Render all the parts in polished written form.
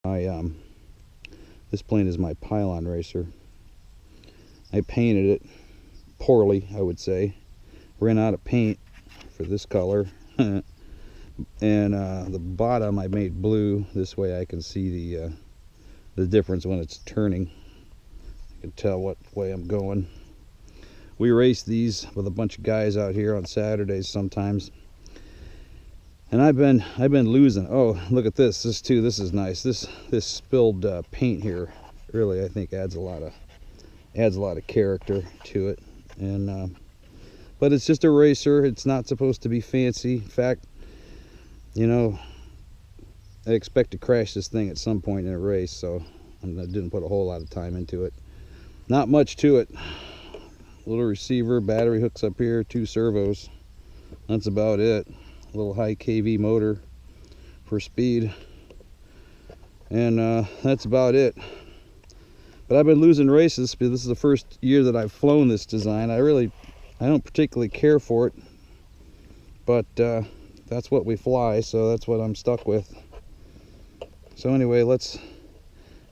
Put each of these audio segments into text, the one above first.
This plane is my pylon racer. I painted it poorly, I would say. Ran out of paint for this color. And the bottom I made blue. This way I can see the difference when it's turning. I can tell what way I'm going. We race these with a bunch of guys out here on Saturdays sometimes. And I've been losing. Oh, look at this. This too. This is nice. This spilled paint here really, I think, adds a lot of character to it. And but it's just a racer. It's not supposed to be fancy. In fact, you know, I expect to crash this thing at some point in a race, so I didn't put a whole lot of time into it. Not much to it. Little receiver, battery hooks up here, 2 servos. That's about it. A little high kV motor for speed, and that's about it. But I've been losing races because this is the first year that I've flown this design. I don't particularly care for it, but that's what we fly, so that's what I'm stuck with. So anyway, let's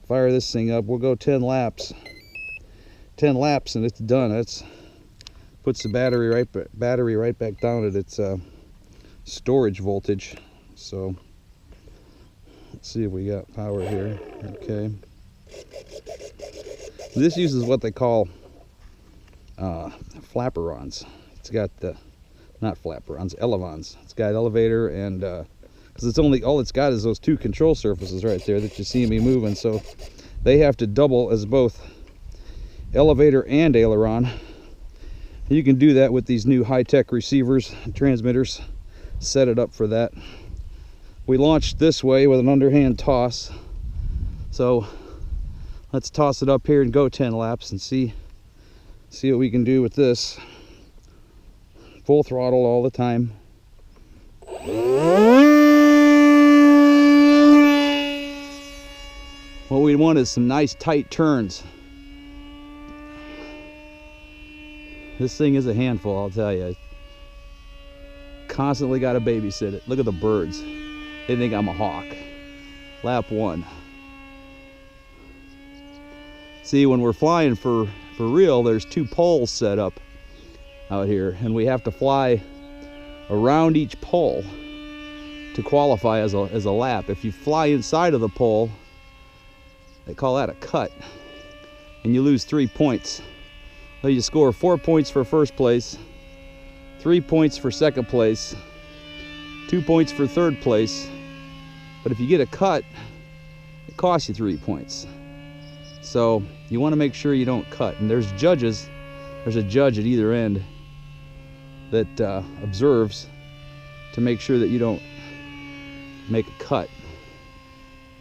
fire this thing up. We'll go 10 laps. 10 laps and it's done. That's puts the battery right back down at its storage voltage. So let's see if we got power here. Okay, this uses what they call flaperons. It's got not flaperons, elevons. It's got elevator, and because it's only all it's got is those 2 control surfaces right there that you see me moving, so they have to double as both elevator and aileron. You can do that with these new high-tech receivers and transmitters. Set it up for that. We launched this way with an underhand toss, so let's toss it up here and go 10 laps and see what we can do with this. Full throttle all the time. What we want is some nice tight turns. This thing is a handful, I'll tell you. Constantly got to babysit it. Look at the birds. They think I'm a hawk. Lap 1. See, when we're flying for real, there's 2 poles set up out here, and we have to fly around each pole to qualify as a lap. If you fly inside of the pole, they call that a cut, and you lose 3 points. So you score 4 points for first place, 3 points for second place, 2 points for third place. But if you get a cut, it costs you 3 points. So you want to make sure you don't cut. And there's judges. There's a judge at either end that observes to make sure that you don't make a cut.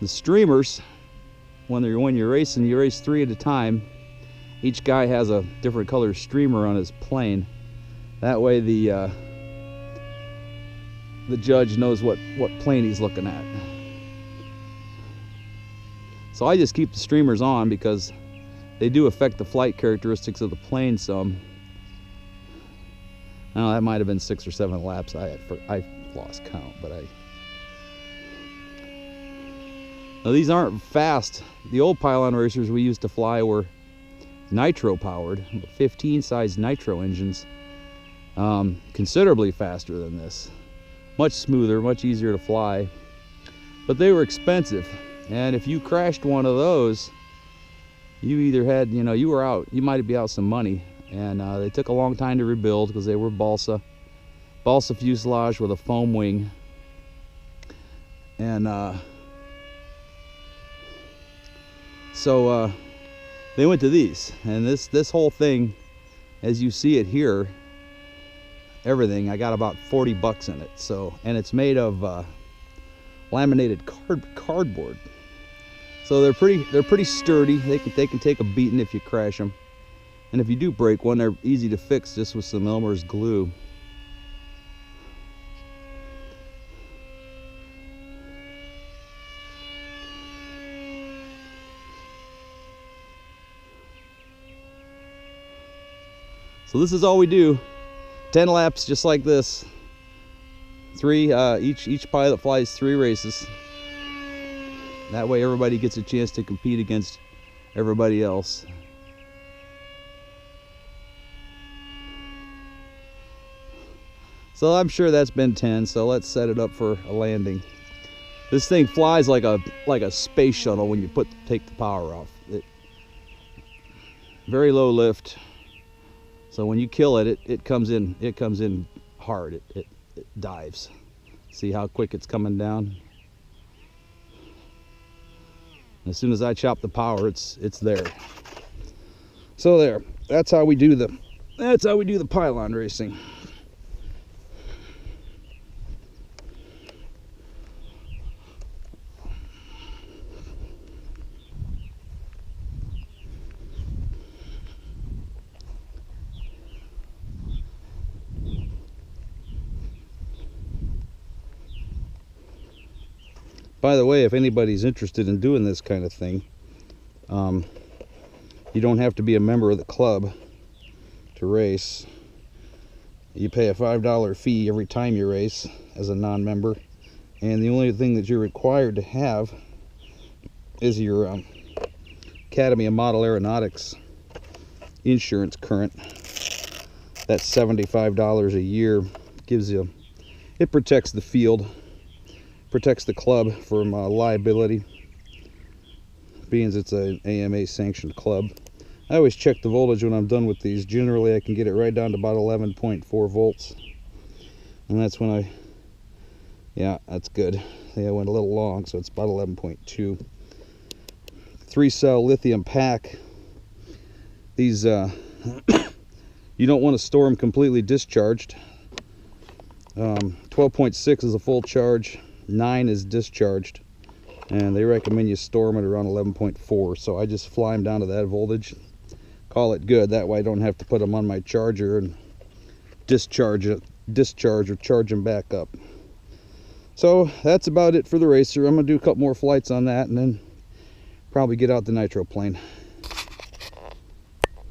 The streamers, when you're racing, you race 3 at a time. Each guy has a different color streamer on his plane. That way the judge knows what plane he's looking at. So I just keep the streamers on because they do affect the flight characteristics of the plane some. Now that might have been 6 or 7 laps. I lost count, but now these aren't fast. The old pylon racers we used to fly were nitro powered, 15 size nitro engines, considerably faster than this, much smoother, much easier to fly, but they were expensive. And if you crashed one of those, you either had, you were out, you might be out some money. And they took a long time to rebuild because they were balsa fuselage with a foam wing. And so they went to these, and this whole thing, as you see it here, everything, I got about 40 bucks in it. So, and it's made of laminated cardboard. So they're pretty sturdy. They can take a beating if you crash them, and if you do break one, they're easy to fix just with some Elmer's glue. So this is all we do. 10 laps just like this. 3 each pilot flies 3 races. That way everybody gets a chance to compete against everybody else. So I'm sure that's been 10, so let's set it up for a landing. This thing flies like a space shuttle when you take the power off. Very low lift. So when you kill it, it comes in hard. It dives. See how quick it's coming down? As soon as I chop the power, it's there. So there. That's how we do the pylon racing. By the way, if anybody's interested in doing this kind of thing, you don't have to be a member of the club to race. You pay a $5 fee every time you race as a non-member, and the only thing that you're required to have is your Academy of Model Aeronautics insurance current. That's $75 a year. It protects the field, protects the club from liability, being as it's an AMA sanctioned club. I always check the voltage when I'm done with these. Generally I can get it right down to about 11.4 volts, and that's when yeah, that's good. I think I went a little long, so it's about 11.2. 3-cell lithium pack. These you don't want to store them completely discharged. 12.6 is a full charge, 9 is discharged, and they recommend you store them at around 11.4. So I just fly them down to that voltage, call it good. That way I don't have to put them on my charger and discharge or charge them back up. So that's about it for the racer. I'm gonna do a couple more flights on that and then probably get out the nitro plane.